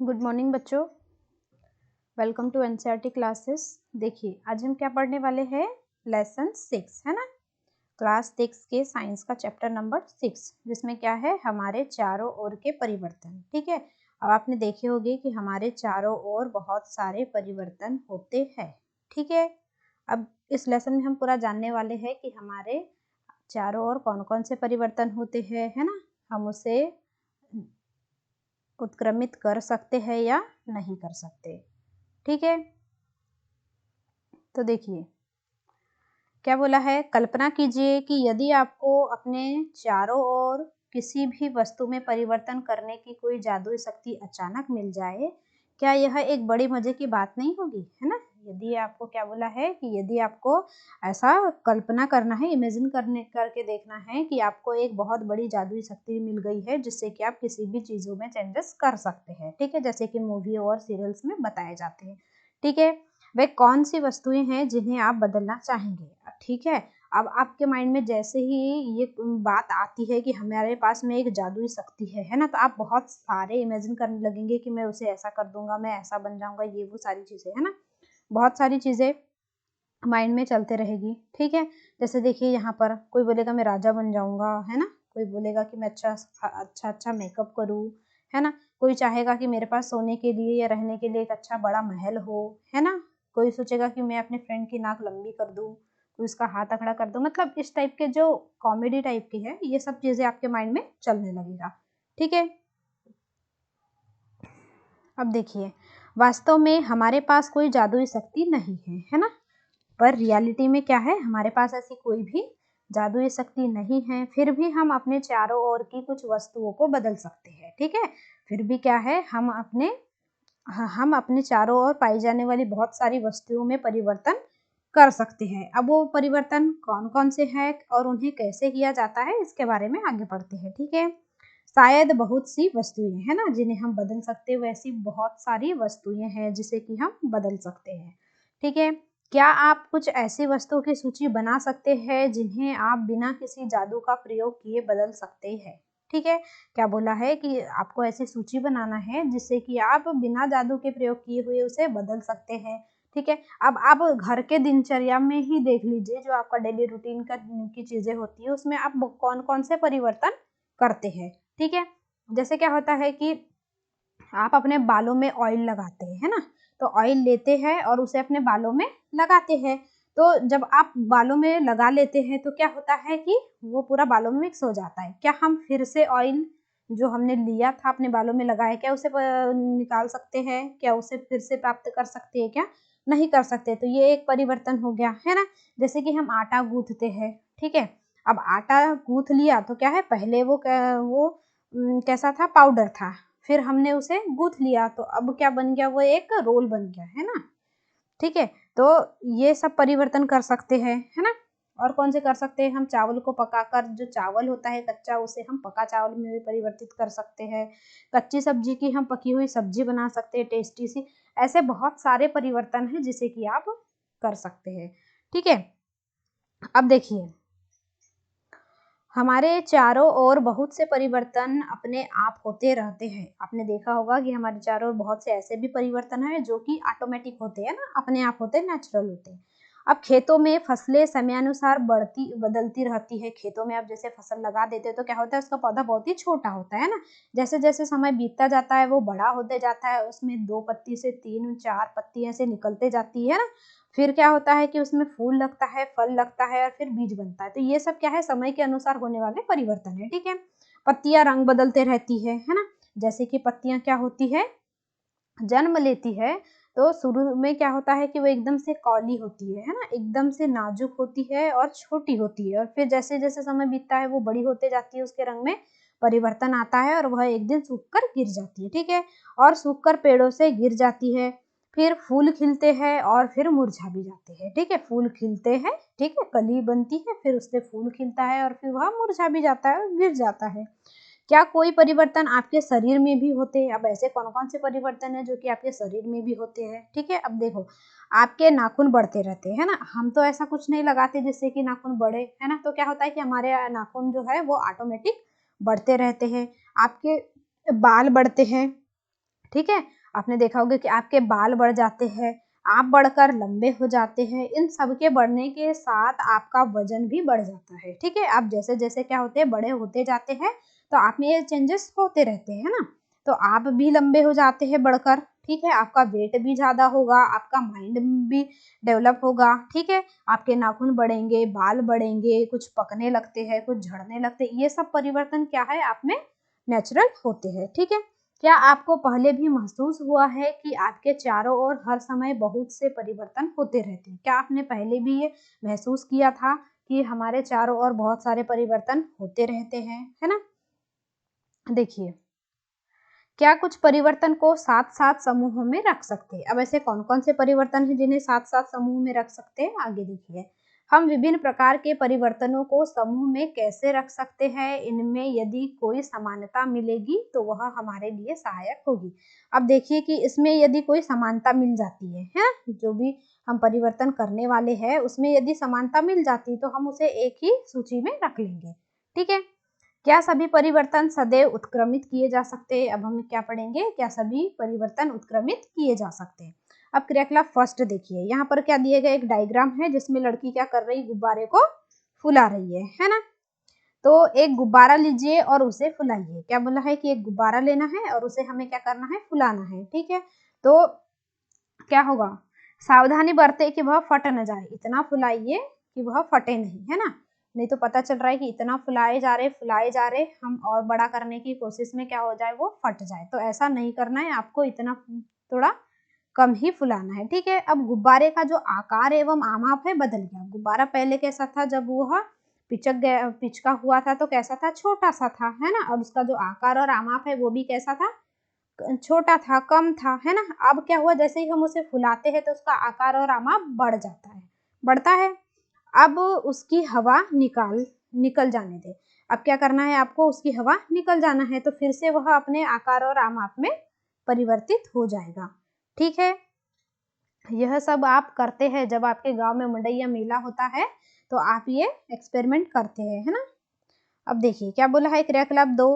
Good morning बच्चों, welcome to NCERT classes. देखिए आज हम क्या पढ़ने वाले हैं, लेसन 6 है ना, क्लास 6 के साइंस का चैप्टर नंबर 6, जिसमें क्या है हमारे चारों ओर के परिवर्तन। ठीक है, अब आपने देखे होंगे कि हमारे चारों ओर बहुत सारे परिवर्तन होते हैं। ठीक है, अब इस लेसन में हम पूरा जानने वाले हैं कि हमारे चारों ओर कौन कौन से परिवर्तन होते हैं, है ना, हम उसे उत्क्रमित कर सकते हैं या नहीं कर सकते। ठीक है, तो देखिए क्या बोला है, कल्पना कीजिए कि यदि आपको अपने चारों ओर किसी भी वस्तु में परिवर्तन करने की कोई जादुई शक्ति अचानक मिल जाए, क्या यह एक बड़ी मजे की बात नहीं होगी, है ना। यदि आपको क्या बोला है कि यदि आपको ऐसा कल्पना करना है, इमेजिन करके देखना है कि आपको एक बहुत बड़ी जादुई शक्ति मिल गई है जिससे कि आप किसी भी चीजों में चेंजेस कर सकते हैं। ठीक है, जैसे कि मूवी और सीरियल्स में बताए जाते हैं। ठीक है, वे कौन सी वस्तुएं हैं जिन्हें आप बदलना चाहेंगे। ठीक है, अब आपके माइंड में जैसे ही ये बात आती है कि हमारे पास में एक जादुई शक्ति है ना, तो आप बहुत सारे इमेजिन करने लगेंगे कि मैं उसे ऐसा कर दूंगा, मैं ऐसा बन जाऊंगा, ये वो सारी चीजें, है ना, बहुत सारी चीजें माइंड में चलते रहेगी। ठीक है, जैसे देखिए यहाँ पर कोई बोलेगा मैं राजा बन जाऊंगा, है ना, कोई बोलेगा कि मैं अच्छा मेकअप करूँ, है ना, कोई चाहेगा कि मेरे पास सोने के लिए या रहने के लिए एक अच्छा बड़ा महल हो, है ना, कोई सोचेगा कि मैं अपने फ्रेंड की नाक लंबी कर दूं, कोई उसका हाथ अकड़ा कर दूं। मतलब इस टाइप के जो कॉमेडी टाइप की है, ये सब चीजें आपके माइंड में चलने लगेगा। ठीक है, अब देखिए वास्तव में हमारे पास कोई जादुई शक्ति नहीं है ना, पर रियलिटी में क्या है, हमारे पास ऐसी कोई भी जादुई शक्ति नहीं है। फिर भी हम अपने चारों ओर की कुछ वस्तुओं को बदल सकते हैं। ठीक है, फिर भी क्या है, हम अपने चारों ओर पाई जाने वाली बहुत सारी वस्तुओं में परिवर्तन कर सकते हैं। अब वो परिवर्तन कौन कौन से हैं और उन्हें कैसे किया जाता है, इसके बारे में आगे बढ़ते हैं। ठीक है, शायद बहुत सी वस्तुएं है ना जिन्हें हम बदल सकते हैं, वैसी बहुत सारी वस्तुएं हैं जिसे कि हम बदल सकते हैं। ठीक है, क्या आप कुछ ऐसी वस्तुओं की सूची बना सकते हैं जिन्हें आप बिना किसी जादू का प्रयोग किए बदल सकते हैं। ठीक है, क्या बोला है कि आपको ऐसी सूची बनाना है जिससे कि आप बिना जादू के प्रयोग किए हुए उसे बदल सकते हैं। ठीक है, अब आप घर के दिनचर्या में ही देख लीजिए, जो आपका डेली रूटीन की चीजें होती है उसमें आप कौन कौन से परिवर्तन करते हैं। ठीक है, जैसे क्या होता है कि आप अपने बालों में ऑयल लगाते हैं, है ना, तो ऑयल लेते हैं और उसे अपने बालों में लगाते हैं। तो जब आप बालों में लगा लेते हैं तो क्या होता है कि वो पूरा बालों में मिक्स हो जाता है। क्या हम फिर से ऑयल जो हमने लिया था अपने बालों में लगाया, क्या उसे निकाल सकते हैं, क्या उसे फिर से प्राप्त कर सकते हैं, क्या नहीं कर सकते। तो ये एक परिवर्तन हो गया, है ना। जैसे कि हम आटा गूंथते हैं। ठीक है, अब आटा गूंथ लिया तो क्या है, पहले वो कैसा था, पाउडर था, फिर हमने उसे गूंथ लिया तो अब क्या बन गया, वो एक रोल बन गया, है ना। ठीक है, तो ये सब परिवर्तन कर सकते हैं, है ना। और कौन से कर सकते हैं, हम चावल को पकाकर, जो चावल होता है कच्चा, उसे हम पका चावल में भी परिवर्तित कर सकते हैं। कच्ची सब्जी की हम पकी हुई सब्जी बना सकते हैं, टेस्टी सी। ऐसे बहुत सारे परिवर्तन हैं जिसे कि आप कर सकते हैं। ठीक है, अब देखिए हमारे चारों ओर बहुत से परिवर्तन अपने आप होते रहते हैं। आपने देखा होगा कि हमारे चारों ओर बहुत से ऐसे भी परिवर्तन हैं जो कि ऑटोमेटिक होते हैं ना, अपने आप होते हैं, नेचुरल होते हैं। अब खेतों में फसलें समयानुसार बदलती रहती है। खेतों में आप जैसे फसल लगा देते हैं तो क्या होता है, उसका पौधा बहुत ही छोटा होता है ना, जैसे जैसे समय बीतता जाता है वो बड़ा होते जाता है, उसमें 2 पत्ती से 3 4 पत्ती ऐसे निकलते जाती है ना। फिर क्या होता है कि उसमें फूल लगता है, फल लगता है और फिर बीज बनता है। तो ये सब क्या है, समय के अनुसार होने वाले परिवर्तन है। ठीक है, पत्तियां रंग बदलते रहती है ना। जैसे कि पत्तियां क्या होती है, जन्म लेती है तो शुरू में क्या होता है कि वो एकदम से कौली होती है ना, एकदम से नाजुक होती है और छोटी होती है, और फिर जैसे जैसे समय बीतता है वो बड़ी होते जाती है, उसके रंग में परिवर्तन आता है और वह एक दिन सूखकर गिर जाती है। ठीक है, और सूखकर पेड़ों से गिर जाती है, फिर फूल खिलते हैं और फिर मुरझा भी जाते हैं। ठीक है, फूल खिलते हैं, ठीक है, कली बनती है, फिर उससे फूल खिलता है और फिर वह मुरझा भी जाता है और गिर जाता है। क्या कोई परिवर्तन आपके शरीर में भी होते हैं। अब ऐसे कौन कौन से परिवर्तन है जो कि आपके शरीर में भी होते हैं। ठीक है, अब देखो आपके नाखून बढ़ते रहते हैं ना, हम तो ऐसा कुछ नहीं लगाते जिससे कि नाखून बढ़े, है ना, तो क्या होता है कि हमारे नाखून जो है वो ऑटोमेटिक बढ़ते रहते हैं। आपके बाल बढ़ते हैं, ठीक है। आपने देखा होगा कि आपके बाल बढ़ जाते हैं, आप बढ़कर लंबे हो जाते हैं। इन सब के बढ़ने के साथ आपका वजन भी बढ़ जाता है, ठीक है। आप जैसे जैसे क्या होते हैं, बड़े होते जाते हैं, तो आप में ये चेंजेस होते रहते हैं ना। तो आप भी लंबे हो जाते हैं बढ़कर, ठीक है। आपका वेट भी ज्यादा होगा, आपका माइंड भी डेवलप होगा, ठीक है। आपके नाखून बढ़ेंगे, बाल बढ़ेंगे, कुछ पकने लगते हैं, कुछ झड़ने लगते हैं। ये सब परिवर्तन क्या है, आप में नेचुरल होते हैं, ठीक है। क्या आपको पहले भी महसूस हुआ है कि आपके चारों ओर हर समय बहुत से परिवर्तन होते रहते हैं? क्या आपने पहले भी ये महसूस किया था कि हमारे चारों ओर बहुत सारे परिवर्तन होते रहते हैं, है ना। देखिए, क्या कुछ परिवर्तन को साथ साथ समूहों में रख सकते हैं? अब ऐसे कौन कौन से परिवर्तन हैं जिन्हें साथ साथ समूह में रख सकते हैं, आगे देखिए। हम विभिन्न प्रकार के परिवर्तनों को समूह में कैसे रख सकते हैं? इनमें यदि कोई समानता मिलेगी तो वह हमारे लिए सहायक होगी। अब देखिए कि इसमें यदि कोई समानता मिल जाती है जो भी हम परिवर्तन करने वाले हैं उसमें यदि समानता मिल जाती तो हम उसे एक ही सूची में रख लेंगे, ठीक है। क्या सभी परिवर्तन सदैव उत्क्रमित किए जा सकते हैं? अब हम क्या पढ़ेंगे, क्या सभी परिवर्तन उत्क्रमित किए जा सकते हैं। अब क्रियाकलाप फर्स्ट देखिए, यहाँ पर क्या दिया गया, एक डायग्राम है जिसमें लड़की क्या कर रही, गुब्बारे को फुला रही है ना। तो एक गुब्बारा लीजिए और उसे फुलाइए। क्या बोला है कि एक गुब्बारा लेना है और उसे हमें क्या करना है, फुलाना है, ठीक है। तो क्या होगा, सावधानी बरते कि वह फट न जाए, इतना फुलाइए कि वह फटे नहीं, है ना। नहीं तो पता चल रहा है कि इतना फुलाए जा रहे हम और बड़ा करने की कोशिश में क्या हो जाए, वो फट जाए। तो ऐसा नहीं करना है आपको, इतना थोड़ा कम ही फुलाना है, ठीक है। अब गुब्बारे का जो आकार एवं आमाप है बदल गया। गुब्बारा पहले कैसा था, जब वह पिचका हुआ था तो कैसा था, छोटा सा था, है ना। अब उसका जो आकार और आमाप है वो भी कैसा था, छोटा था, कम था, है ना। अब क्या हुआ, जैसे ही हम उसे फुलाते हैं तो उसका आकार और आमाप बढ़ जाता है, बढ़ता है। अब उसकी हवा निकल जाने दे। अब क्या करना है आपको, उसकी हवा निकल जाना है, तो फिर से वह अपने आकार और आमाप में परिवर्तित हो जाएगा, ठीक है। यह सब आप करते हैं जब आपके गांव में मंडई या मेला होता है, तो आप ये एक्सपेरिमेंट करते हैं, है ना। अब देखिए क्या बोला है, क्रियाकलाप 2,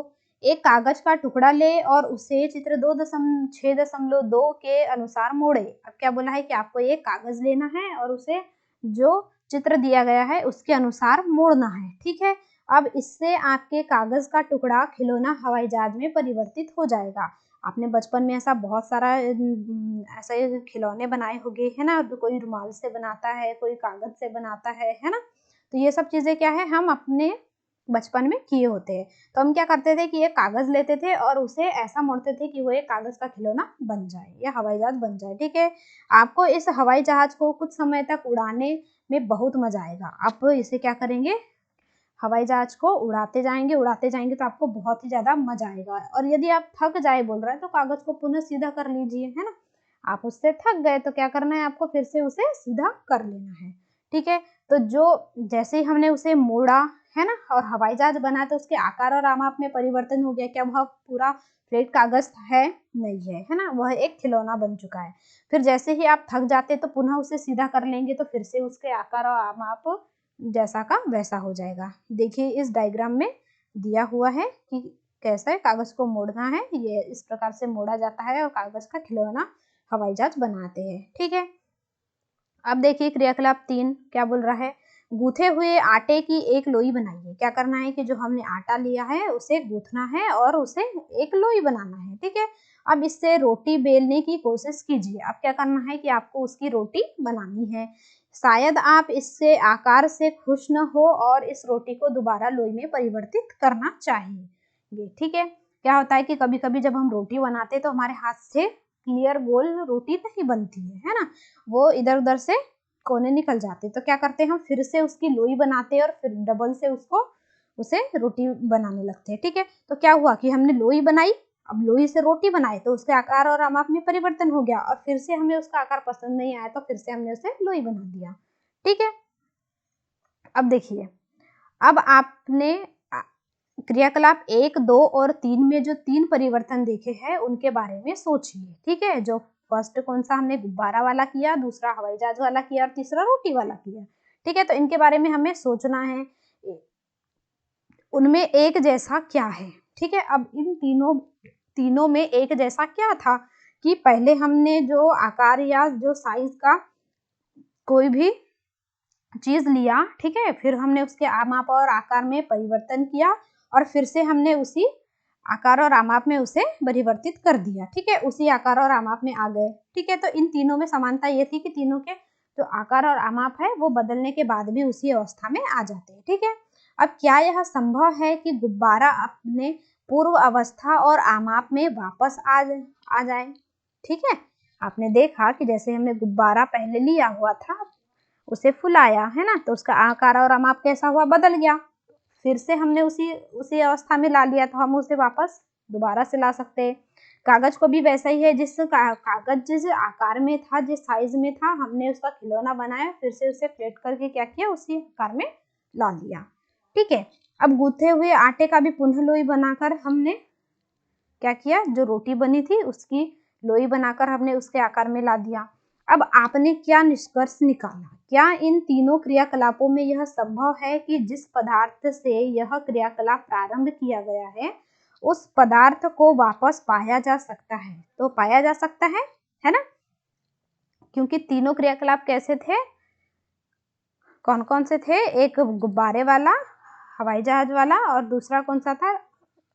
एक कागज का टुकड़ा ले और उसे चित्र 6.2 के अनुसार मोड़े। अब क्या बोला है कि आपको एक कागज लेना है और उसे जो चित्र दिया गया है उसके अनुसार मोड़ना है, ठीक है। अब इससे आपके कागज का टुकड़ा खिलौना हवाई जहाज में परिवर्तित हो जाएगा। आपने बचपन में ऐसा बहुत सारा ऐसे खिलौने बनाए होंगे, है ना। कोई रुमाल से बनाता है, कोई कागज से बनाता है ना। तो ये सब चीजें क्या है, हम अपने बचपन में किए होते हैं। तो हम क्या करते थे कि एक कागज लेते थे और उसे ऐसा मोड़ते थे कि वो एक कागज का खिलौना बन जाए या हवाई जहाज बन जाए, ठीक है। आपको इस हवाई जहाज को कुछ समय तक उड़ाने में बहुत मजा आएगा। आप इसे क्या करेंगे, हवाई जहाज को उड़ाते जाएंगे तो आपको बहुत ही ज्यादा मजा आएगा। और यदि आप थक जाए बोल रहे हैं तो कागज को पुनः सीधा कर लीजिए, है ना। आप उससे थक गए तो क्या करना है आपको, फिर से उसे सीधा कर लेना है, ठीक है। तो जो जैसे ही हमने उसे मोड़ा, है ना, और हवाई जहाज बना तो उसके आकार और आमाप में परिवर्तन हो गया। क्या वह पूरा फ्लैट कागज है, नहीं है ना, वह एक खिलौना बन चुका है। फिर जैसे ही आप थक जाते तो पुनः उसे सीधा कर लेंगे तो फिर से उसके आकार और आमाप जैसा का वैसा हो जाएगा। देखिए इस डायग्राम में दिया हुआ है कि कैसे कागज को मोड़ना है, ये इस प्रकार से मोड़ा जाता है और कागज का खिलौना हवाई जहाज बनाते हैं, ठीक है। अब देखिए क्रियाकलाप 3 क्या बोल रहा है, गूथे हुए आटे की एक लोई बनाइए। क्या करना है कि जो हमने आटा लिया है उसे गूथना है और उसे एक लोई बनाना है, ठीक है। अब इससे रोटी बेलने की कोशिश कीजिए। अब क्या करना है कि आपको उसकी रोटी बनानी है। शायद आप इससे आकार से खुश न हो और इस रोटी को दोबारा लोई में परिवर्तित करना चाहिए, ठीक है। क्या होता है कि कभी कभी जब हम रोटी बनाते हैं तो हमारे हाथ से क्लियर गोल रोटी नहीं बनती है ना, वो इधर उधर से कोने निकल जाते। तो क्या करते हैं हम फिर से उसकी लोई बनाते हैं और फिर डबल से उसे रोटी बनाने लगते हैं, ठीक है। तो क्या हुआ कि हमने लोई बनाई, अब लोई से रोटी बनाए तो उसके आकार और आमाप में परिवर्तन हो गया और फिर से हमें उसका आकार पसंद नहीं आया तो फिर से हमने उसे लोई बना दिया, ठीक है। अब देखिए, अब आपने क्रियाकलाप 1, 2 और 3 में जो 3 परिवर्तन देखे हैं उनके बारे में सोचिए, ठीक है। जो फर्स्ट कौन सा हमने गुब्बारा वाला किया, दूसरा हवाई जहाज वाला किया और तीसरा रोटी वाला किया, ठीक है। तो इनके बारे में हमें सोचना है, उनमें एक जैसा क्या है, ठीक है। अब इन तीनों तीनों में एक जैसा क्या था कि पहले हमने जो आकार या जो साइज का कोई भी चीज लिया, ठीक है, फिर हमने उसके आमाप और आकार में परिवर्तन किया और फिर से हमने उसी आकार और आमाप में उसे परिवर्तित कर दिया, ठीक है, उसी आकार और आमाप में आ गए, ठीक है। तो इन तीनों में समानता ये थी कि तीनों के जो आकार और आमाप है वो बदलने के बाद भी उसी अवस्था में आ जाते हैं, ठीक है। अब क्या यह संभव है कि गुब्बारा अपने पूर्व अवस्था और आमाप में वापस आ जाए, ठीक है। आपने देखा कि जैसे हमने गुब्बारा पहले लिया हुआ था, उसे फुलाया, है ना, तो उसका आकार और आमाप कैसा हुआ, बदल गया, फिर से हमने उसी अवस्था में ला लिया, तो हम उसे वापस दोबारा से ला सकते हैं। कागज को भी वैसा ही है, कागज जिस आकार में था, जिस साइज में था, हमने उसका खिलौना बनाया, फिर से उसे प्लेट करके क्या किया, उसी आकार में ला लिया, ठीक है। अब गूथे हुए आटे का भी पुनः लोई बनाकर हमने क्या किया, जो रोटी बनी थी उसकी लोई बनाकर हमने उसके आकार में ला दिया। अब आपने क्या निष्कर्ष निकाला, क्या इन तीनों क्रियाकलापों में यह संभव है कि जिस पदार्थ से यह क्रियाकलाप प्रारंभ किया गया है उस पदार्थ को वापस पाया जा सकता है? तो पाया जा सकता है ना, क्योंकि तीनों क्रियाकलाप कैसे थे, कौन कौन से थे, एक गुब्बारे वाला, हवाई जहाज वाला और दूसरा कौन सा था,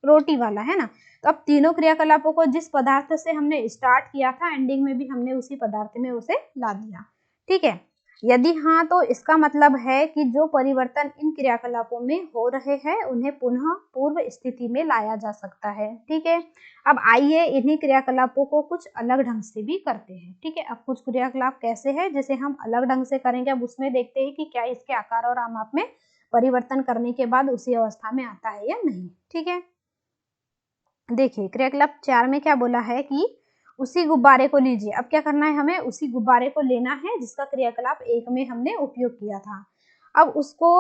रोटी वाला, है ना। तो अब तीनों क्रियाकलापों को जिस पदार्थ से हमने स्टार्ट किया था, एंडिंग में भी हमने उसी पदार्थ में उसे ला दिया, ठीक है। यदि हाँ, तो इसका मतलब है कि जो परिवर्तन इन क्रियाकलापों में हो रहे हैं उन्हें पुनः पूर्व स्थिति में लाया जा सकता है, ठीक है। अब आइए इन्हीं क्रियाकलापों को कुछ अलग ढंग से भी करते हैं, ठीक है। अब कुछ क्रियाकलाप कैसे है जिसे हम अलग ढंग से करेंगे, अब उसमें देखते हैं कि क्या इसके आकार और आमाप में परिवर्तन करने के बाद उसी अवस्था में आता है या नहीं, ठीक है। देखिए क्रियाकलाप 4 में क्या बोला है कि उसी गुब्बारे को लीजिए। अब क्या करना है, हमें उसी गुब्बारे को लेना है जिसका क्रियाकलाप 1 में हमने उपयोग किया था। अब उसको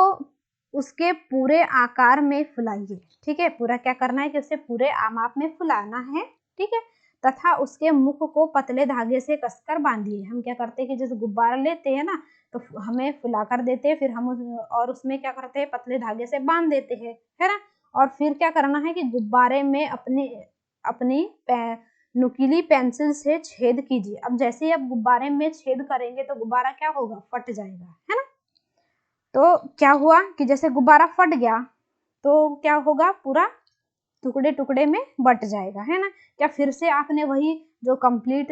उसके पूरे आकार में फुलाइए, ठीक है। पूरा क्या करना है कि उसे पूरे आमाप में फुलाना है, ठीक है, तथा उसके मुख को पतले धागे से कसकर बांधिए। हम क्या करते हैं कि जैसे गुब्बारा लेते हैं ना, तो हमें फुला कर देते हैं, फिर हम उसमें क्या करते हैं, पतले धागे से बांध देते हैं, है ना। और फिर क्या करना है कि गुब्बारे में अपनी नुकीली पेंसिल से छेद कीजिए। अब जैसे ही आप गुब्बारे में छेद करेंगे तो गुब्बारा क्या होगा, फट जाएगा, है ना। तो क्या हुआ कि जैसे गुब्बारा फट गया तो क्या होगा, पूरा टुकड़े टुकड़े में बट जाएगा, है ना। क्या फिर से आपने वही जो कंप्लीट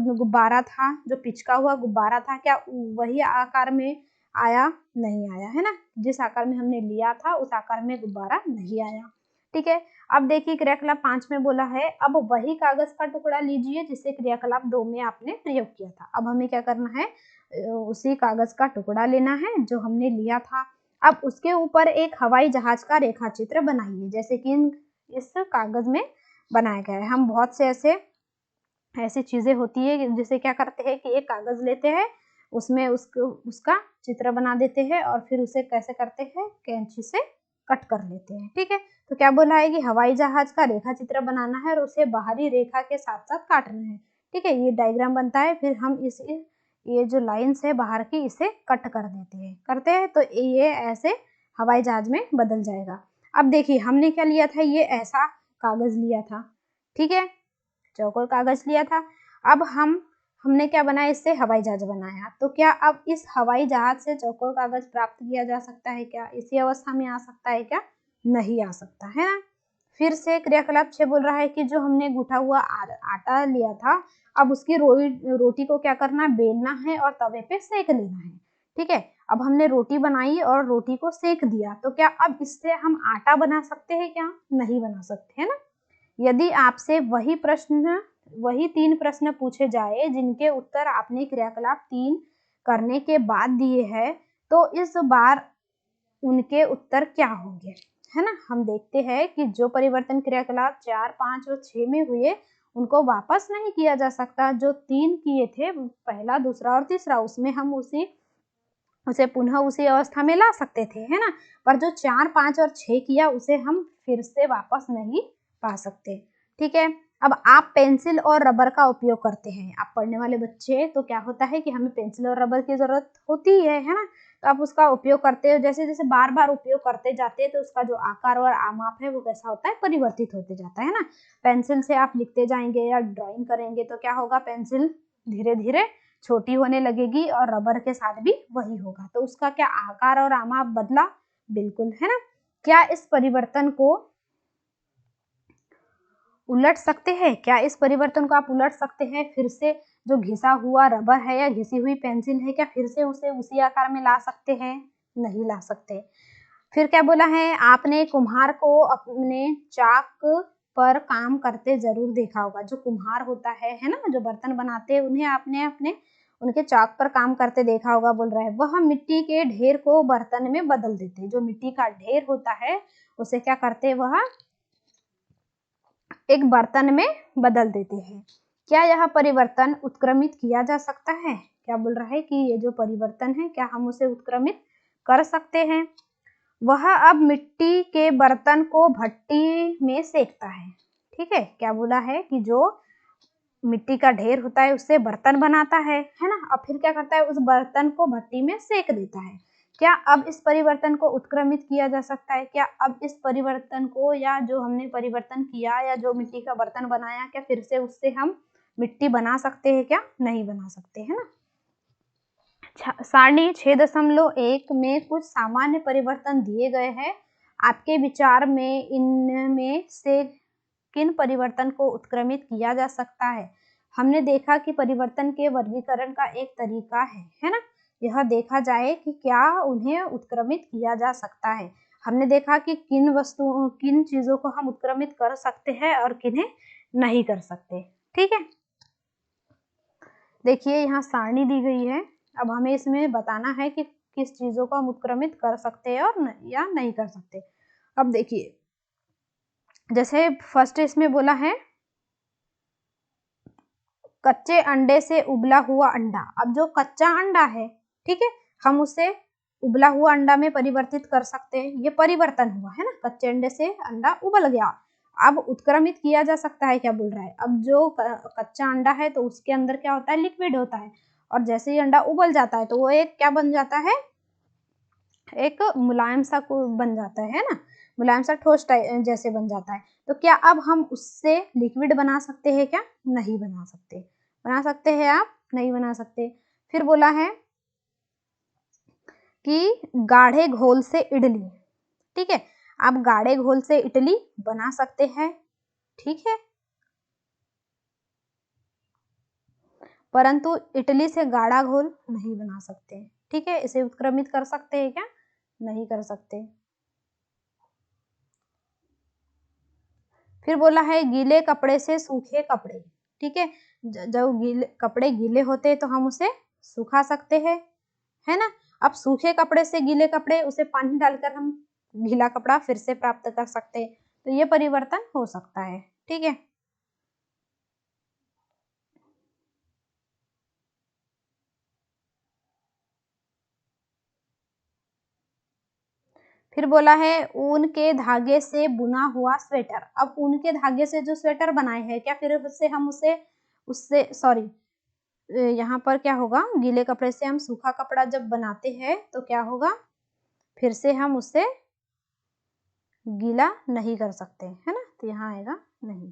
गुब्बारा था, जो पिचका हुआ गुब्बारा था, क्या वही आकार में आया, नहीं आया, है ना। जिस आकार में हमने लिया था उस आकार में गुब्बारा नहीं आया, ठीक है। अब देखिए क्रियाकलाप 5 में बोला है, अब वही कागज का टुकड़ा लीजिए जिसे क्रियाकलाप 2 में आपने प्रयोग किया था। अब हमें क्या करना है, उसी कागज का टुकड़ा लेना है जो हमने लिया था। अब उसके ऊपर एक हवाई जहाज का रेखा चित्र बनाइए, जैसे कि इस कागज में बनाया गया है। हम बहुत से ऐसी चीजें होती है जिसे क्या करते हैं कि एक कागज लेते हैं, उसमें उसका चित्र बना देते हैं और फिर उसे कैसे करते हैं, कैंची से कट कर लेते हैं, ठीक है। तो क्या बोला है कि हवाई जहाज का रेखा चित्र बनाना है और उसे बाहरी रेखा के साथ साथ काटना है, ठीक है। ये डायग्राम बनता है, फिर हम ये जो लाइन्स है बाहर की, इसे कट कर करते हैं तो ये ऐसे हवाई जहाज में बदल जाएगा। अब देखिए हमने क्या लिया था, ये ऐसा कागज लिया था, ठीक है, चौकोर कागज लिया था। अब हमने क्या बनाया, इससे हवाई जहाज बनाया। तो क्या अब इस हवाई जहाज से चौकोर कागज प्राप्त किया जा सकता है क्या, इसी अवस्था में आ सकता है क्या, नहीं आ सकता, है ना। फिर से क्रियाकलाप 6 बोल रहा है कि जो हमने गूथा हुआ आटा लिया था, अब उसकी रोटी को क्या करना है, बेलना है और तवे पे सेक लेना है, ठीक है। अब हमने रोटी बनाई और रोटी को सेक दिया, तो क्या अब इससे हम आटा बना सकते हैं क्या, नहीं बना सकते, है ना। यदि आपसे वही 3 प्रश्न पूछे जाए जिनके उत्तर आपने क्रियाकलाप 3 करने के बाद दिए हैं, तो इस बार उनके उत्तर क्या होंगे, है ना। हम देखते हैं कि जो परिवर्तन क्रियाकलाप 4, 5 और 6 में हुए उनको वापस नहीं किया जा सकता। जो 3 किए थे, पहला, दूसरा और तीसरा, उसमें हम उसे पुनः उसी अवस्था में ला सकते थे, है ना। पर जो 4, 5 और 6 किया उसे हम फिर से वापस नहीं पा सकते, ठीक है। अब आप पेंसिल और रबर का उपयोग करते हैं, आप पढ़ने वाले बच्चे, तो क्या होता है कि हमें पेंसिल और रबर की जरूरत होती है ना, तो आप उसका उपयोग करते हो, जैसे जैसे बार बार उपयोग करते जाते हैं तो उसका जो आकार और आमाप है वो कैसा होता है, परिवर्तित होते जाता है ना। पेंसिल से आप लिखते जाएंगे या ड्राइंग करेंगे तो क्या होगा, पेंसिल धीरे धीरे छोटी होने लगेगी और रबर के साथ भी वही होगा, तो उसका क्या आकार और आमाप बदला, बिल्कुल, है ना। क्या इस परिवर्तन को उलट सकते हैं, क्या इस परिवर्तन को आप उलट सकते हैं, फिर से जो घिसा हुआ रबर है या घिसी हुई पेंसिल है, क्या फिर से उसे उसी आकार में ला सकते हैं, नहीं ला सकते। फिर क्या बोला है, आपने कुम्हार को अपने चाक पर काम करते जरूर देखा होगा। जो कुम्हार होता है ना, जो बर्तन बनाते हैं, उन्हें आपने अपने उनके चाक पर काम करते देखा होगा, बोल रहा है। वह मिट्टी के ढेर को बर्तन में बदल देते हैं। जो मिट्टी का ढेर होता है उसे क्या करते हैं, वह एक बर्तन में बदल देते हैं। क्या यह परिवर्तन उत्क्रमित किया जा सकता है, क्या बोल रहा है कि ये जो परिवर्तन है क्या हम उसे उत्क्रमित कर सकते हैं। वह अब मिट्टी के बर्तन को भट्टी में सेकता है, ठीक है। क्या बोला है कि जो मिट्टी का ढेर होता है उससे बर्तन बनाता है ना, अब फिर क्या करता है, उस बर्तन को भट्टी में सेक देता है। क्या अब इस परिवर्तन को उत्क्रमित किया जा सकता है, क्या अब इस परिवर्तन को, या जो हमने परिवर्तन किया या जो मिट्टी का बर्तन बनाया, क्या फिर से उससे हम मिट्टी बना सकते हैं, क्या नहीं बना सकते, है ना। सारणी 6.1 में कुछ सामान्य परिवर्तन दिए गए हैं। आपके विचार में इनमें से किन परिवर्तन को उत्क्रमित किया जा सकता है। हमने देखा कि परिवर्तन के वर्गीकरण का एक तरीका है ना, यह देखा जाए कि क्या उन्हें उत्क्रमित किया जा सकता है। हमने देखा कि किन चीजों को हम उत्क्रमित कर सकते हैं और किन्हें नहीं कर सकते, ठीक है। देखिए यहाँ सारणी दी गई है, अब हमें इसमें बताना है कि किस चीजों को हम उत्क्रमित कर सकते हैं और या नहीं कर सकते। अब देखिए, जैसे फर्स्ट इसमें बोला है कच्चे अंडे से उबला हुआ अंडा। अब जो कच्चा अंडा है, ठीक है, हम उसे उबला हुआ अंडा में परिवर्तित कर सकते हैं, ये परिवर्तन हुआ है ना, कच्चे अंडे से अंडा उबल गया। अब उत्क्रमित किया जा सकता है, क्या बोल रहा है, अब जो कच्चा अंडा है तो उसके अंदर क्या होता है, लिक्विड होता है, और जैसे ही अंडा उबल जाता है तो वो एक क्या बन जाता है, एक मुलायम सा बन जाता है ना, मुलायम सा ठोस जैसे बन जाता है। तो क्या अब हम उससे लिक्विड बना सकते हैं, क्या नहीं बना सकते। बना सकते हैं आप, नहीं बना सकते। फिर बोला है कि गाढ़े घोल से इडली, ठीक है, आप गाढ़े घोल से इडली बना सकते हैं, ठीक है, परंतु इडली से गाढ़ा घोल नहीं बना सकते, ठीक है। इसे उत्क्रमित कर सकते हैं, क्या नहीं कर सकते। फिर बोला है गीले कपड़े से सूखे कपड़े, ठीक है, जब कपड़े गीले होते हैं तो हम उसे सुखा सकते हैं, है ना। अब सूखे कपड़े से गीले कपड़े, उसे पानी डालकर हम गीला कपड़ा फिर से प्राप्त कर सकते हैं, तो ये परिवर्तन हो सकता है, ठीक है। फिर बोला है ऊन के धागे से बुना हुआ स्वेटर। अब ऊन के धागे से जो स्वेटर बनाए हैं, क्या फिर उससे हम उसे उससे सॉरी यहाँ पर क्या होगा, गीले कपड़े से हम सूखा कपड़ा जब बनाते हैं तो क्या होगा, फिर से हम उससे गीला नहीं कर सकते, है ना, तो यहाँ आएगा नहीं।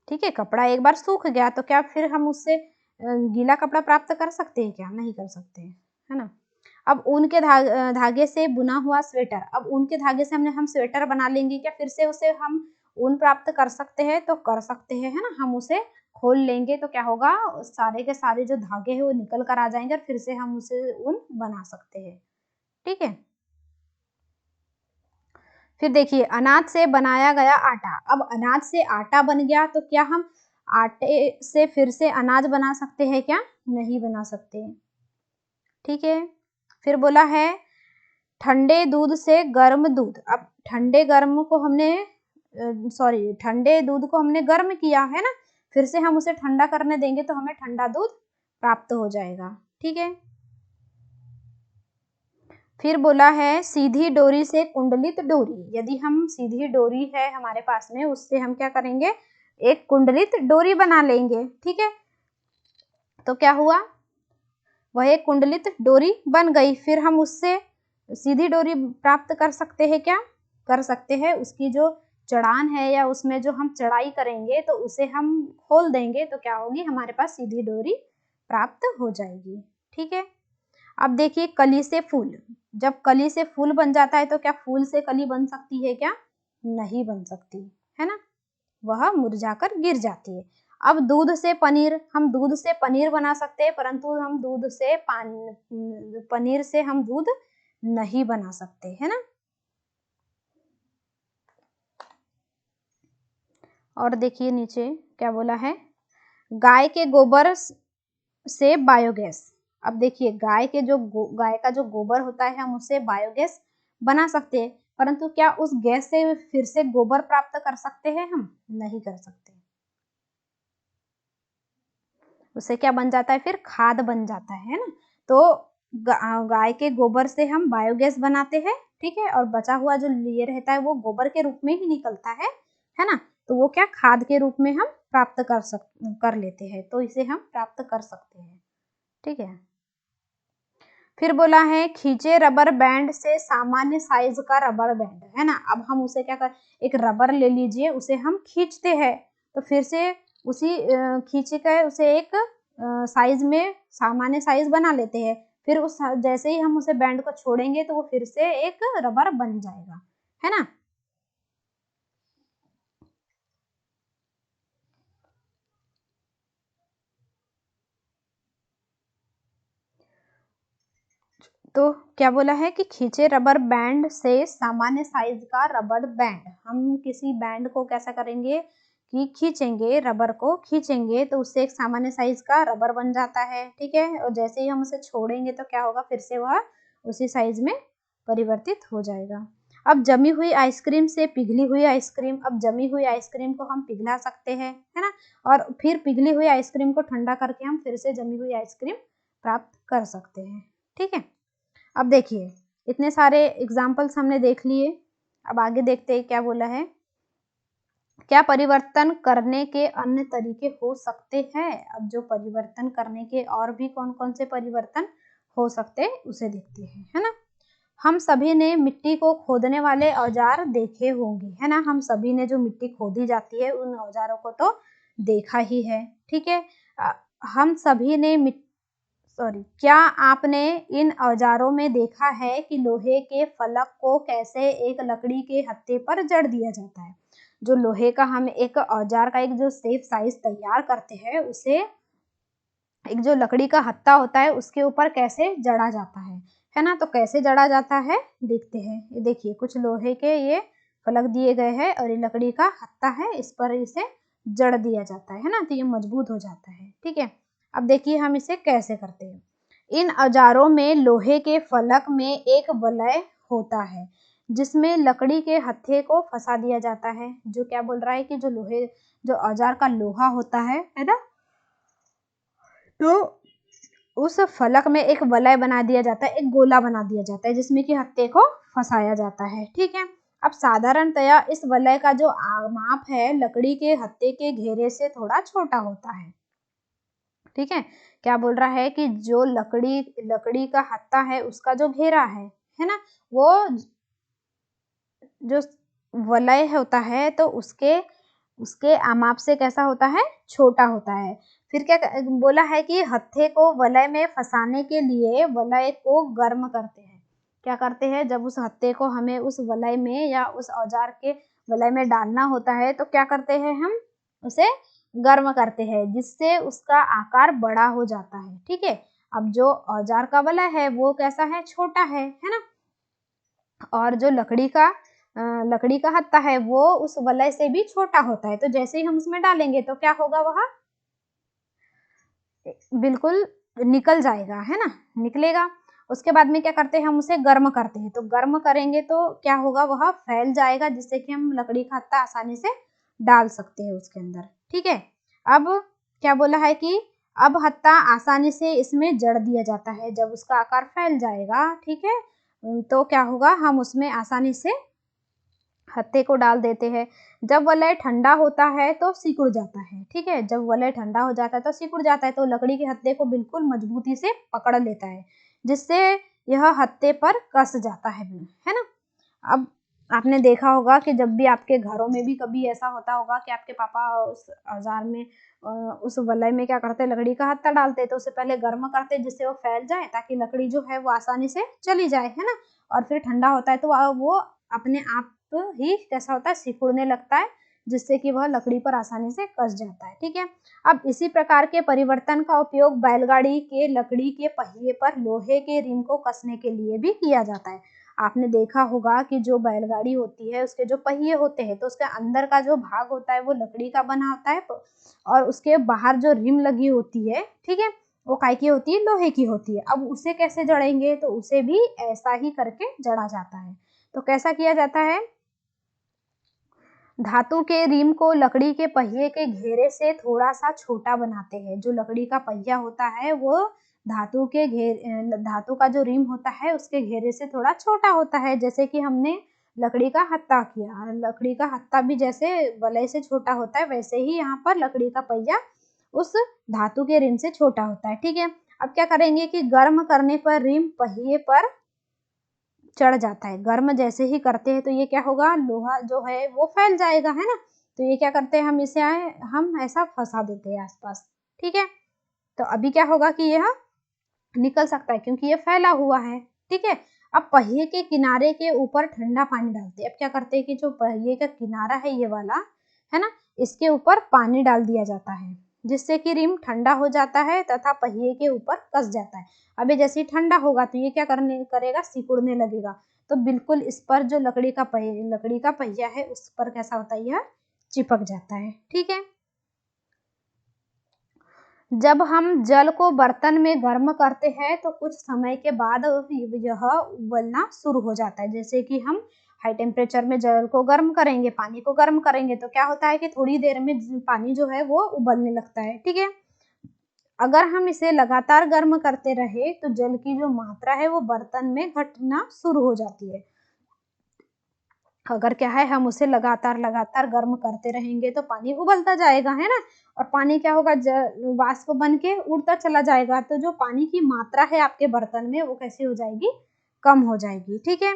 ठीक है, कपड़ा एक बार सूख गया तो क्या फिर हम उससे गीला कपड़ा प्राप्त कर सकते हैं, क्या नहीं कर सकते, है ना। अब ऊन के धागे से बुना हुआ स्वेटर। अब ऊन के धागे से हम स्वेटर बना लेंगे, क्या फिर से उसे हम ऊन प्राप्त कर सकते हैं, तो कर सकते हैं, है ना। हम उसे खोल लेंगे तो क्या होगा, सारे के सारे जो धागे हैं वो निकल कर आ जाएंगे और फिर से हम उसे ऊन बना सकते हैं, ठीक है। फिर देखिए अनाज से बनाया गया आटा। अब अनाज से आटा बन गया तो क्या हम आटे से फिर से अनाज बना सकते हैं, क्या नहीं बना सकते, ठीक है। फिर बोला है ठंडे दूध से गर्म दूध। अब ठंडे दूध को हमने गर्म किया है ना, फिर से हम उसे ठंडा करने देंगे तो हमें ठंडा दूध प्राप्त हो जाएगा, ठीक है। फिर बोला है सीधी डोरी से कुंडलित डोरी। यदि हम सीधी डोरी है हमारे पास में, उससे हम क्या करेंगे, एक कुंडलित डोरी बना लेंगे। ठीक है, तो क्या हुआ, वह एक कुंडलित डोरी बन गई। फिर हम उससे सीधी डोरी प्राप्त कर सकते हैं, क्या कर सकते हैं, उसकी जो चढ़ान है या उसमें जो हम चढ़ाई करेंगे तो उसे हम खोल देंगे तो क्या होगी, हमारे पास सीधी डोरी प्राप्त हो जाएगी। ठीक है, अब देखिए कली से फूल। जब कली से फूल बन जाता है तो क्या फूल से कली बन सकती है, क्या नहीं बन सकती है ना, वह मुरझाकर गिर जाती है। अब दूध से पनीर, हम दूध से पनीर बना सकते हैं, परंतु हम दूध से पनीर से हम दूध नहीं बना सकते, है ना। और देखिए नीचे क्या बोला है, गाय के गोबर से बायोगैस। अब देखिए गाय का जो गोबर होता है हम उससे बायोगैस बना सकते हैं, परंतु क्या उस गैस से फिर से गोबर प्राप्त कर सकते हैं, हम नहीं कर सकते। उससे क्या बन जाता है, फिर खाद बन जाता है ना। तो गाय के गोबर से हम बायोगैस बनाते हैं, ठीक है, और बचा हुआ जो ये रहता है वो गोबर के रूप में ही निकलता है ना। तो वो क्या खाद के रूप में हम प्राप्त कर लेते हैं, तो इसे हम प्राप्त कर सकते हैं। ठीक है, फिर बोला है खींचे रबर बैंड से सामान्य साइज का रबर बैंड, है ना। अब हम उसे क्या कर, एक रबर ले लीजिए, उसे हम खींचते हैं तो फिर से उसी खींच के उसे एक साइज में सामान्य साइज बना लेते हैं। फिर उस जैसे ही हम उसे बैंड को छोड़ेंगे तो वो फिर से एक रबर बन जाएगा, है ना। तो क्या बोला है कि खींचे रबर बैंड से सामान्य साइज का रबर बैंड। हम किसी बैंड को कैसा करेंगे कि खींचेंगे, रबर को खींचेंगे तो उससे एक सामान्य साइज का रबर बन जाता है। ठीक है, और जैसे ही हम उसे छोड़ेंगे तो क्या होगा, फिर से वह उसी साइज में परिवर्तित हो जाएगा। अब जमी हुई आइसक्रीम से पिघली हुई आइसक्रीम। अब जमी हुई आइसक्रीम को हम पिघला सकते हैं, है ना, और फिर पिघली हुई आइसक्रीम को ठंडा करके हम फिर से जमी हुई आइसक्रीम प्राप्त कर सकते हैं। ठीक है, अब देखिए इतने सारे एग्जाम्पल्स हमने देख लिए। अब आगे देखते हैं क्या बोला है, क्या परिवर्तन करने के अन्य तरीके हो सकते हैं। अब जो परिवर्तन करने के और भी कौन कौन से परिवर्तन हो सकते हैं उसे देखते हैं, है ना। हम सभी ने मिट्टी को खोदने वाले औजार देखे होंगे, है ना। हम सभी ने जो मिट्टी खोदी जाती है उन औजारों को तो देखा ही है। ठीक है, हम सभी ने क्या आपने इन औजारों में देखा है कि लोहे के फलक को कैसे एक लकड़ी के हत्थे पर जड़ दिया जाता है। जो लोहे का हम एक औजार का एक जो सेफ साइज तैयार करते हैं उसे एक जो लकड़ी का हत्था होता है उसके ऊपर कैसे जड़ा जाता है ना। तो कैसे जड़ा जाता है देखते हैं। ये देखिए कुछ लोहे के ये फलक दिए गए हैं और ये लकड़ी का हत्था है, इस पर इसे जड़ दिया जाता है ना, तो ये मजबूत हो जाता है। ठीक है, अब देखिए हम इसे कैसे करते हैं। इन औजारों में लोहे के फलक में एक वलय होता है जिसमें लकड़ी के हत्थे को फंसा दिया जाता है। जो क्या बोल रहा है कि जो औजार का लोहा होता है ना, तो उस फलक में एक वलय बना दिया जाता है, एक गोला बना दिया जाता है जिसमें कि हत्थे को फंसाया जाता है। ठीक है, अब साधारणतया इस वलय का जो माप है लकड़ी के हत्थे के घेरे से थोड़ा छोटा होता है। ठीक है, क्या बोल रहा है कि जो लकड़ी का हत्था है उसका जो घेरा है ना, वो जो वलय होता है तो उसके उसके माप से कैसा होता है, छोटा होता है। फिर क्या बोला है कि हत्थे को वलय में फंसाने के लिए वलय को गर्म करते हैं। क्या करते हैं, जब उस हत्थे को हमें उस वलय में या उस औजार के वलय में डालना होता है तो क्या करते हैं, हम उसे गर्म करते हैं जिससे उसका आकार बड़ा हो जाता है। ठीक है, अब जो औजार का वलय है वो कैसा है, छोटा है ना, और जो लकड़ी का हत्था है वो उस वलय से भी छोटा होता है। तो जैसे ही हम उसमें डालेंगे तो क्या होगा, वह बिल्कुल निकल जाएगा, है ना, निकलेगा। उसके बाद में क्या करते हैं, हम उसे गर्म करते हैं। तो गर्म करेंगे तो क्या होगा, वह फैल जाएगा जिससे कि हम लकड़ी का हत्था आसानी से डाल सकते हैं उसके अंदर। ठीक है, अब क्या बोला है कि अब हत्था आसानी से इसमें जड़ दिया जाता है जब उसका आकार फैल जाएगा। ठीक है, तो क्या होगा, हम उसमें आसानी से हत्थे को डाल देते हैं। जब वलय ठंडा होता है तो सिकुड़ जाता है, ठीक है, जब वलय ठंडा हो जाता है तो सिकुड़ जाता है, तो लकड़ी के हत्थे को बिल्कुल मजबूती से पकड़ लेता है, जिससे यह हत्थे पर कस जाता है ना। अब आपने देखा होगा कि जब भी आपके घरों में भी कभी ऐसा होता होगा कि आपके पापा उस औजार में उस वलय में क्या करते, लकड़ी का हत्था डालते, तो उसे पहले गर्म करते जिससे वो फैल जाए, ताकि लकड़ी जो है वो आसानी से चली जाए, है ना। और फिर ठंडा होता है तो वो अपने आप ही कैसा होता है, सिकुड़ने लगता है, जिससे कि वह लकड़ी पर आसानी से कस जाता है, ठीक है। अब इसी प्रकार के परिवर्तन का उपयोग बैलगाड़ी के लकड़ी के पहिए पर लोहे के रिम को कसने के लिए भी किया जाता है। आपने देखा होगा कि जो बैलगाड़ी होती है उसके जो पहिए होते हैं, तो उसके अंदर का जो भाग होता है वो लकड़ी का बना होता है, और उसके बाहर जो रिम लगी होती है, ठीक है, वो काय की होती है, लोहे की होती है। अब उसे कैसे जड़ेंगे, तो उसे भी ऐसा ही करके जड़ा जाता है। तो कैसा किया जाता है, धातु के रिम को लकड़ी के पहिए के घेरे से थोड़ा सा छोटा बनाते हैं। जो लकड़ी का पहिया होता है वो धातु का जो रिम होता है उसके घेरे से थोड़ा छोटा होता है। जैसे कि हमने लकड़ी का हत्था किया, लकड़ी का हत्था भी जैसे वलय से छोटा होता है, वैसे ही यहाँ पर लकड़ी का पहिया उस धातु के रिम से छोटा होता है, ठीक है। अब क्या करेंगे कि गर्म करने पर रिम पहिए पर चढ़ जाता है। गर्म जैसे ही करते हैं तो ये क्या होगा, लोहा जो है वो फैल जाएगा, है ना। तो ये क्या करते हैं, हम ऐसा फंसा देते हैं आसपास, ठीक है। तो अभी क्या होगा कि यह निकल सकता है क्योंकि ये फैला हुआ है, ठीक है। अब पहिए के किनारे के ऊपर ठंडा पानी डालते हैं। अब क्या करते हैं कि जो पहिए का किनारा है ये वाला, है ना, इसके ऊपर पानी डाल दिया जाता है, जिससे कि रिम ठंडा हो जाता है तथा पहिए के ऊपर कस जाता है। अभी जैसे ही ठंडा होगा तो ये क्या करेगा, सिकुड़ने लगेगा। तो बिल्कुल इस पर जो लकड़ी का पहिया है उस पर कैसा होता है, यह चिपक जाता है, ठीक है। जब हम जल को बर्तन में गर्म करते हैं तो कुछ समय के बाद यह उबलना शुरू हो जाता है। जैसे कि हम हाई टेम्परेचर में जल को गर्म करेंगे, पानी को गर्म करेंगे, तो क्या होता है कि थोड़ी देर में पानी जो है वो उबलने लगता है, ठीक है। अगर हम इसे लगातार गर्म करते रहे तो जल की जो मात्रा है वो बर्तन में घटना शुरू हो जाती है। अगर क्या है, हम उसे लगातार गर्म करते रहेंगे तो पानी उबलता जाएगा, है ना। और पानी क्या होगा, वाष्प बन के उड़ता चला जाएगा। तो जो पानी की मात्रा है आपके बर्तन में वो कैसी हो जाएगी, कम हो जाएगी, ठीक है।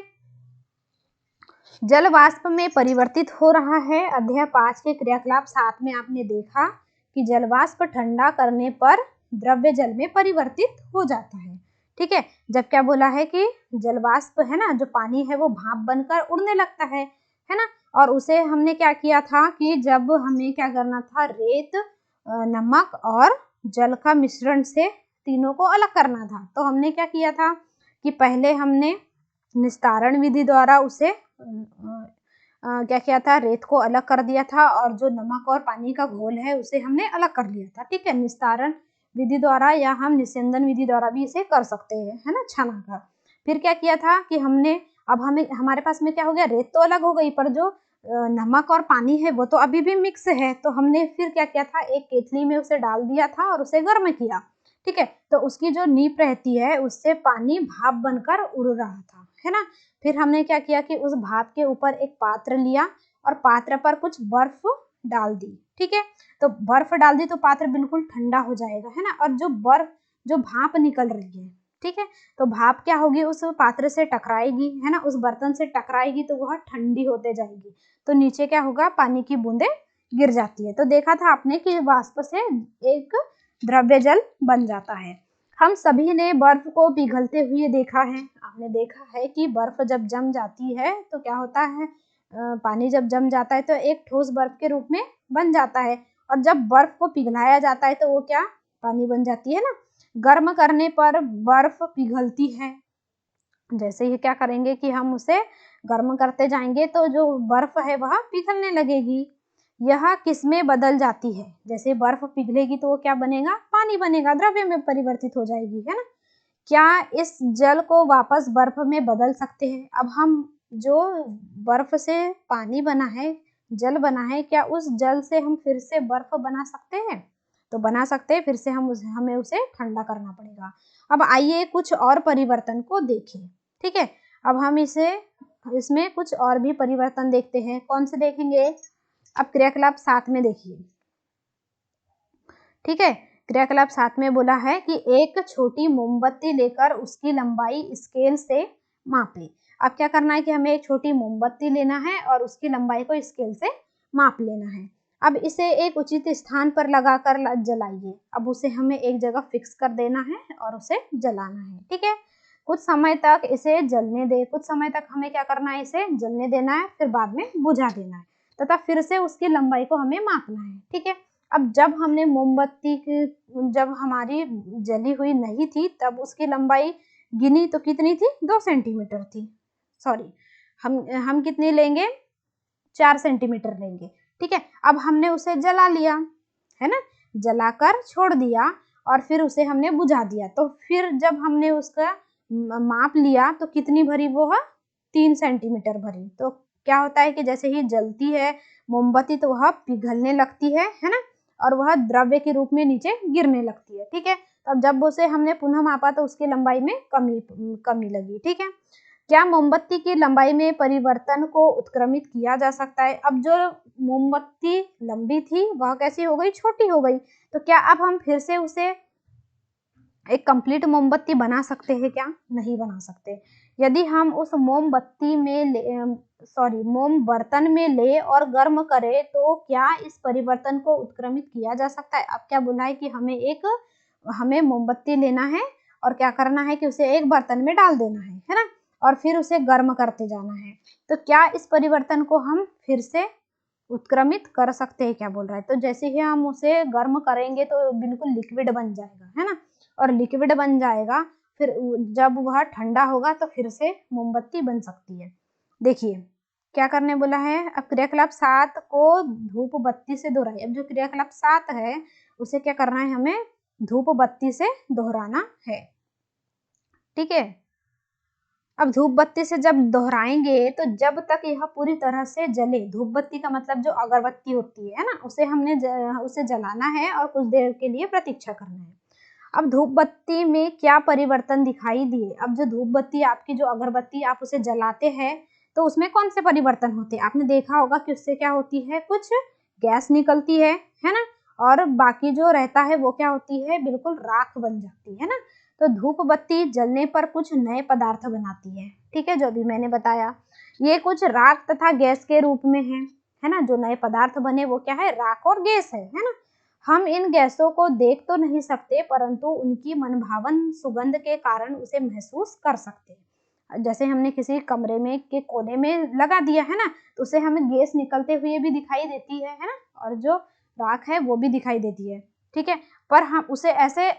जल वाष्प में परिवर्तित हो रहा है। अध्याय 5 के क्रियाकलाप 7 में आपने देखा कि जल वाष्प ठंडा करने पर द्रव्य जल में परिवर्तित हो जाता है, ठीक है। जब क्या बोला है कि जल वाष्प है ना, जो पानी है वो भाप बनकर उड़ने लगता है ना। और उसे हमने क्या किया था कि जब हमें क्या करना था, रेत, नमक और जल का मिश्रण से तीनों को अलग करना था। तो हमने क्या किया था कि पहले हमने निस्तारण विधि द्वारा उसे क्या किया था, रेत को अलग कर दिया था, और जो नमक और पानी का घोल है उसे हमने अलग कर लिया था, ठीक है, निस्तारण विधि द्वारा, या हम निस्यंदन विधि द्वारा भी इसे कर सकते हैं, है ना, छाना कर। फिर क्या किया था कि हमारे पास में क्या हो गया, रेत तो अलग हो गई, पर जो नमक और पानी है वो तो अभी भी मिक्स है। तो हमने फिर क्या किया था, एक केतली में उसे डाल दिया था और उसे गर्म किया, ठीक है। तो उसकी जो नीप रहती है उससे पानी भाप बनकर उड़ रहा था, है ना। फिर हमने क्या किया कि उस भाप के ऊपर एक पात्र लिया और पात्र पर कुछ बर्फ डाल दी, ठीक है। तो बर्फ डाल दी तो पात्र बिल्कुल ठंडा हो जाएगा, है ना। और जो भाप निकल रही है, ठीक है, तो भाप क्या होगी, उस पात्र से टकराएगी, है ना, उस बर्तन से टकराएगी तो वह ठंडी होते जाएगी। तो नीचे क्या होगा, पानी की बूंदें गिर जाती है। तो देखा था आपने कि वाष्प से एक द्रव्य जल बन जाता है। हम सभी ने बर्फ को पिघलते हुए देखा है। आपने देखा है कि बर्फ जब जम जाती है तो क्या होता है, पानी जब जम जाता है तो एक ठोस बर्फ के रूप में बन जाता है, और जब बर्फ को पिघलाया जाता है तो वो क्या, पानी बन जाती है ना। गर्म करने पर बर्फ पिघलती है। जैसे ही क्या करेंगे कि हम उसे गर्म करते जाएंगे तो जो बर्फ है वह पिघलने लगेगी। यह किसमें बदल जाती है, जैसे बर्फ पिघलेगी तो वो क्या बनेगा, पानी बनेगा, द्रव्य में परिवर्तित हो जाएगी, है ना। क्या इस जल को वापस बर्फ में बदल सकते हैं। अब हम जो बर्फ से पानी बना है, जल बना है, क्या उस जल से हम फिर से बर्फ बना सकते हैं, तो बना सकते हैं। फिर से हमें उसे ठंडा करना पड़ेगा। अब आइए कुछ और परिवर्तन को देखें, ठीक है। अब हम इसमें कुछ और भी परिवर्तन देखते हैं। कौन से देखेंगे? अब क्रियाकलाप 7 में देखिए, ठीक है। क्रियाकलाप 7 में बोला है कि एक छोटी मोमबत्ती लेकर उसकी लंबाई स्केल से मापे। अब क्या करना है कि हमें एक छोटी मोमबत्ती लेना है और उसकी लंबाई को स्केल से माप लेना है। अब इसे एक उचित स्थान पर लगाकर जलाइए। अब उसे हमें एक जगह फिक्स कर देना है और उसे जलाना है, ठीक है। कुछ समय तक इसे जलने दे, कुछ समय तक हमें क्या करना है, इसे जलने देना है, फिर बाद में बुझा देना है तथा फिर से उसकी लंबाई को हमें मापना है, ठीक है। अब जब हमने मोमबत्ती जब हमारी जली हुई नहीं थी तब उसकी लंबाई गिनी तो कितनी थी? 2 सेंटीमीटर थी। सॉरी, हम कितनी लेंगे? 4 सेंटीमीटर लेंगे, ठीक है। अब हमने उसे जला लिया, है ना, जलाकर छोड़ दिया और फिर उसे हमने बुझा दिया। तो फिर जब हमने उसका माप लिया तो कितनी भरी वो है? 3 सेंटीमीटर भरी। तो क्या होता है कि जैसे ही जलती है मोमबत्ती तो वह पिघलने लगती है ना, और वह द्रव्य के रूप में नीचे गिरने लगती है, ठीक है। तो अब जब उसे हमने पुनः मापा तो उसकी लंबाई में कमी लगी, ठीक है। क्या मोमबत्ती की लंबाई में परिवर्तन को उत्क्रमित किया जा सकता है? अब जो मोमबत्ती लंबी थी वह कैसी हो गई? छोटी हो गई। तो क्या अब हम फिर से उसे एक कंप्लीट मोमबत्ती बना सकते हैं क्या? नहीं बना सकते। यदि हम उस मोमबत्ती में मोम बर्तन में ले और गर्म करें तो क्या इस परिवर्तन को उत्क्रमित किया जा सकता है? अब क्या बोला है कि हमें मोमबत्ती लेना है और क्या करना है कि उसे एक बर्तन में डाल देना है ना, और फिर उसे गर्म करते जाना है। तो क्या इस परिवर्तन को हम फिर से उत्क्रमित कर सकते हैं? क्या बोल रहा है? तो जैसे ही हम उसे गर्म करेंगे तो बिल्कुल लिक्विड बन जाएगा, है ना, और लिक्विड बन जाएगा, फिर जब वह ठंडा होगा तो फिर से मोमबत्ती बन सकती है। देखिए क्या करने बोला है। अब क्रियाकलाप 7 को धूप बत्ती से दोहराइए। अब जो क्रियाकलाप 7 है उसे क्या करना है? हमें धूप बत्ती से दोहराना है, ठीक है। अब धूप बत्ती से जब दोहराएंगे तो जब तक यह पूरी तरह से जले, धूप बत्ती का मतलब जो अगरबत्ती होती है ना, उसे जलाना है और कुछ देर के लिए प्रतीक्षा करना है। अब धूप बत्ती में क्या परिवर्तन दिखाई दिए? अब जो धूप बत्ती आपकी जो अगरबत्ती आप उसे जलाते हैं तो उसमें कौन से परिवर्तन होते हैं? आपने देखा होगा कि उससे क्या होती है, कुछ गैस निकलती है ना, और बाकी जो रहता है वो क्या होती है, बिल्कुल राख बन जाती है ना। तो धूप बत्ती जलने पर कुछ नए पदार्थ बनाती है, ठीक है, जो भी मैंने बताया। ये कुछ राख तथा गैस के रूप में है ना। जो नए पदार्थ बने वो क्या है? राख और गैस है ना। हम इन गैसों को देख तो नहीं सकते परंतु उनकी मनभावन सुगंध के कारण उसे महसूस कर सकते हैं। जैसे हमने किसी कमरे में के कोने में लगा दिया है ना, तो उसे हमें गैस निकलते हुए भी दिखाई देती है ना, और जो राख है वो भी दिखाई देती है, ठीक है। पर हम उसे ऐसे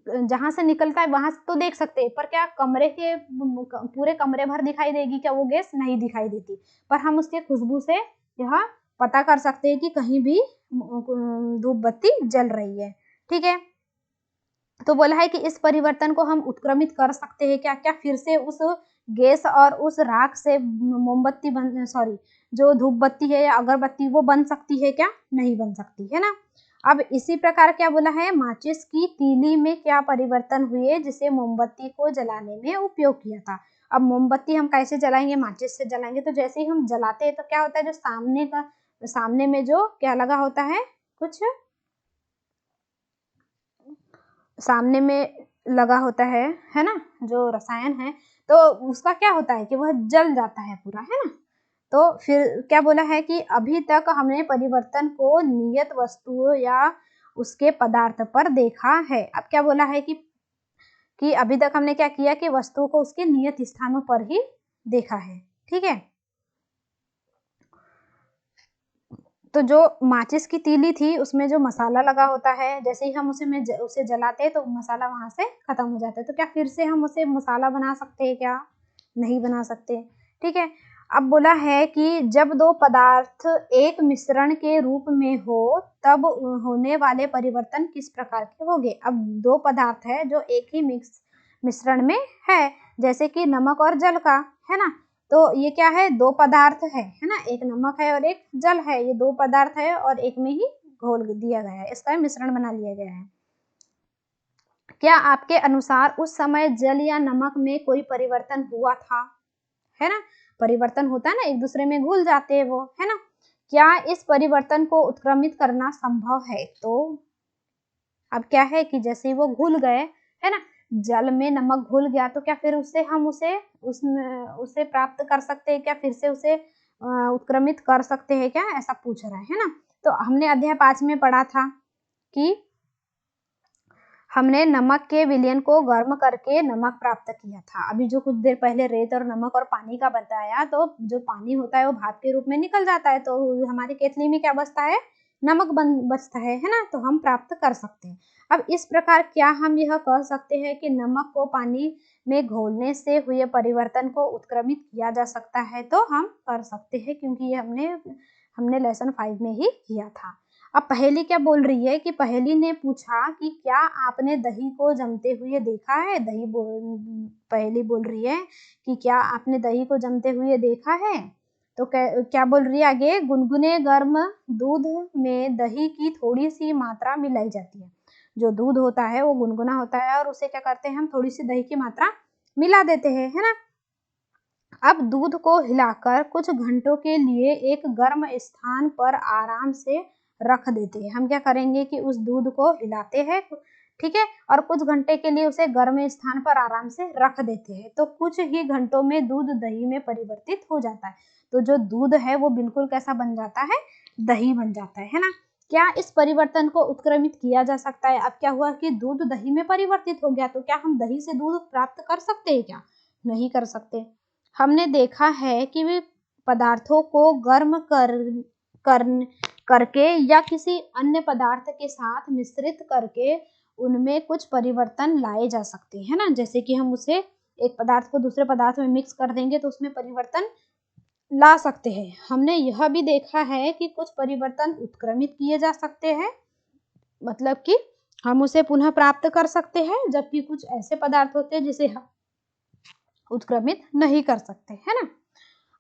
जहां से निकलता है वहां से तो देख सकते हैं, पर क्या कमरे के पूरे कमरे भर दिखाई देगी क्या वो गैस? नहीं दिखाई देती। पर हम उसके खुशबू से यह पता कर सकते हैं कि कहीं भी धूप बत्ती जल रही है, ठीक है। तो बोला है कि इस परिवर्तन को हम उत्क्रमित कर सकते हैं क्या? क्या फिर से उस गैस और उस राख से मोमबत्ती जो धूप बत्ती है या अगरबत्ती वो बन सकती है क्या? नहीं बन सकती, है ना। अब इसी प्रकार क्या बोला है, माचिस की तीली में क्या परिवर्तन हुए जिसे मोमबत्ती को जलाने में उपयोग किया था? अब मोमबत्ती हम कैसे जलाएंगे? माचिस से जलाएंगे। तो जैसे ही हम जलाते हैं तो क्या होता है, जो सामने में जो क्या लगा होता है, कुछ सामने में लगा होता है ना, जो रसायन है, तो उसका क्या होता है कि वह जल जाता है पूरा, है ना। तो फिर क्या बोला है कि अभी तक हमने परिवर्तन को नियत वस्तुओं या उसके पदार्थ पर देखा है। अब क्या बोला है कि अभी तक हमने क्या किया कि वस्तुओं को उसके नियत स्थानों पर ही देखा है, ठीक है। तो जो माचिस की तीली थी उसमें जो मसाला लगा होता है, जैसे ही हम उसे जलाते हैं तो मसाला वहां से खत्म हो जाता है। तो क्या फिर से हम उसे मसाला बना सकते हैं क्या? नहीं बना सकते, ठीक है। अब बोला है कि जब दो पदार्थ एक मिश्रण के रूप में हो तब होने वाले परिवर्तन किस प्रकार के होंगे? अब दो पदार्थ है जो एक ही मिश्रण में है, जैसे कि नमक और जल का, है ना। तो ये क्या है? दो पदार्थ है ना, एक नमक है और एक जल है। ये दो पदार्थ है और एक में ही घोल दिया गया है, इसका मिश्रण बना लिया गया है, क्या आपके अनुसार उस समय जल या नमक में कोई परिवर्तन हुआ था, है ना? परिवर्तन होता है ना, एक दूसरे में घुल जाते हैं वो, है ना? क्या इस परिवर्तन को उत्क्रमित करना संभव है? तो अब क्या है कि जैसे ही वो घुल गए, है ना, जल में नमक घुल गया, तो क्या फिर उससे हम उसे प्राप्त कर सकते हैं क्या? फिर से उसे उत्क्रमित कर सकते हैं क्या? ऐसा पूछ रहा है ना? तो हमने अध्याय 5 में पढ़ा था कि हमने नमक के विलयन को गर्म करके नमक प्राप्त किया था। अभी जो कुछ देर पहले रेत और नमक और पानी का बताया, तो जो पानी होता है वो भाप के रूप में निकल जाता है, तो हमारी केतली में क्या बचता है? नमक बचता है ना? तो हम प्राप्त कर सकते हैं। अब इस प्रकार क्या हम यह कह सकते हैं कि नमक को पानी में घोलने से हुए परिवर्तन को उत्क्रमित किया जा सकता है? तो हम कर सकते हैं, क्योंकि ये हमने लेसन 5 में ही किया था। अब पहेली क्या बोल रही है कि पहेली ने पूछा कि क्या आपने दही को जमते हुए देखा है? पहेली बोल रही है कि क्या आपने दही को जमते हुए देखा है? तो क्या बोल रही है आगे? गुनगुने गर्म दूध में दही की थोड़ी सी मात्रा मिलाई जाती है। जो दूध होता है वो गुनगुना होता है और उसे क्या करते हैं हम? थोड़ी सी दही की मात्रा मिला देते हैं, है ना? अब दूध को हिलाकर कुछ घंटों के लिए एक गर्म स्थान पर आराम से रख देते हैं। हम क्या करेंगे कि उस दूध को हिलाते हैं, ठीक है, और कुछ घंटे के लिए उसे गर्म स्थान पर आराम से रख देते हैं। तो कुछ ही घंटों में दूध दही में परिवर्तित हो जाता है। तो जो दूध है वो बिल्कुल कैसा बन जाता है? दही बन जाता है ना? क्या इस परिवर्तन को उत्क्रमित किया जा सकता है? अब क्या हुआ कि दूध दही में परिवर्तित हो गया, तो क्या हम दही से दूध प्राप्त कर सकते हैं क्या? नहीं कर सकते। हमने देखा है कि वे पदार्थों को गर्म करके या किसी अन्य पदार्थ के साथ मिश्रित करके उनमें कुछ परिवर्तन लाए जा सकते हैं ना? जैसे कि हम उसे एक पदार्थ को दूसरे पदार्थ में मिक्स कर देंगे तो उसमें परिवर्तन ला सकते हैं। हमने यह भी देखा है कि कुछ परिवर्तन उत्क्रमित किए जा सकते हैं, मतलब कि हम उसे पुनः प्राप्त कर सकते हैं, जबकि कुछ ऐसे पदार्थ होते हैं जिसे हम उत्क्रमित नहीं कर सकते, है ना?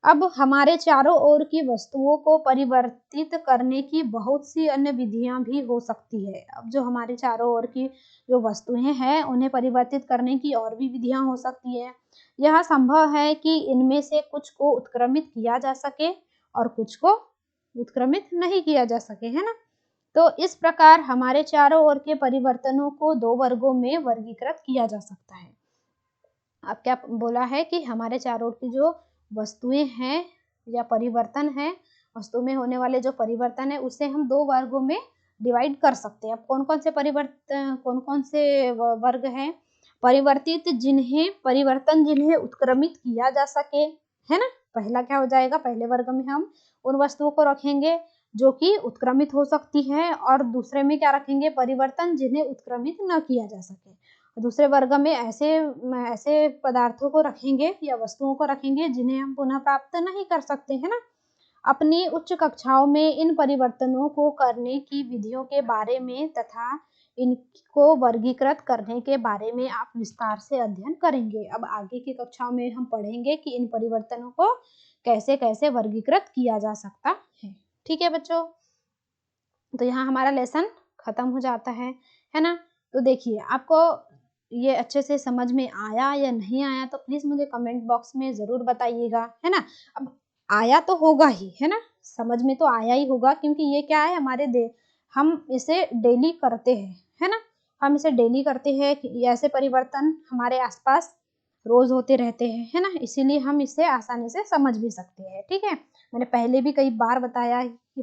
अब हमारे चारों ओर की वस्तुओं को परिवर्तित करने की बहुत सी अन्य विधियां भी हो सकती है। अब जो हमारे चारों ओर की जो वस्तुएं हैं उन्हें परिवर्तित करने की और भी विधियां हो सकती है। यह संभव है कि इनमें से कुछ को उत्क्रमित किया जा सके और कुछ को उत्क्रमित नहीं किया जा सके, है ना? तो इस प्रकार हमारे चारों ओर के परिवर्तनों को 2 वर्गों में वर्गीकृत किया जा सकता है। अब क्या बोला है कि हमारे चारों ओर की जो वस्तुएं हैं या परिवर्तन है, वस्तु में होने वाले जो परिवर्तन है उसे हम 2 वर्गों में डिवाइड कर सकते हैं। अब कौन कौन से वर्ग हैं? परिवर्तन जिन्हें उत्क्रमित किया जा सके, है ना? पहला क्या हो जाएगा? पहले वर्ग में हम उन वस्तुओं को रखेंगे जो कि उत्क्रमित हो सकती है, और दूसरे में क्या रखेंगे? परिवर्तन जिन्हें उत्क्रमित न किया जा सके। दूसरे वर्ग में ऐसे पदार्थों को रखेंगे या वस्तुओं को रखेंगे जिन्हें हम पुनः प्राप्त नहीं कर सकते, है ना? अपनी उच्च कक्षाओं में इन परिवर्तनों को करने की विधियों के बारे में तथा इनको वर्गीकृत करने के बारे में आप विस्तार से अध्ययन करेंगे। अब आगे की कक्षाओं में हम पढ़ेंगे कि इन परिवर्तनों को कैसे कैसे वर्गीकृत किया जा सकता है। ठीक है बच्चों, तो यहाँ हमारा लेसन खत्म हो जाता है ना? तो देखिए आपको ये अच्छे से समझ में आया या नहीं आया, तो प्लीज मुझे कमेंट बॉक्स में जरूर बताइएगा, है ना? अब आया तो होगा ही, है ना? समझ में तो आया ही होगा, क्योंकि ये क्या है? हम इसे डेली करते हैं, है ना? हम इसे डेली करते हैं कि ऐसे परिवर्तन हमारे आसपास रोज होते रहते हैं, है ना? इसीलिए हम इसे आसानी से समझ भी सकते हैं। ठीक है, मैंने पहले भी कई बार बताया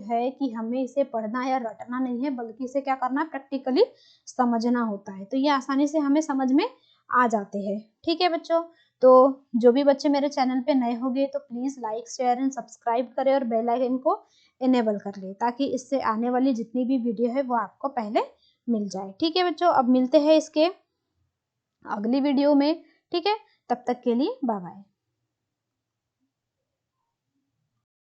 है कि हमें इसे पढ़ना या रटना नहीं है, बल्कि इसे क्या करना, प्रैक्टिकली समझना होता है। तो ये आसानी से हमें समझ में आ जाते हैं। ठीक है बच्चों, तो जो भी बच्चे मेरे चैनल पे नए होंगे तो please like share and subscribe करें और बेल आइकन को इनेबल कर ले, ताकि इससे आने वाली जितनी भी वीडियो है वो आपको पहले मिल जाए। ठीक है बच्चों, अब मिलते हैं इसके अगली वीडियो में। ठीक है, तब तक के लिए बाय बाय।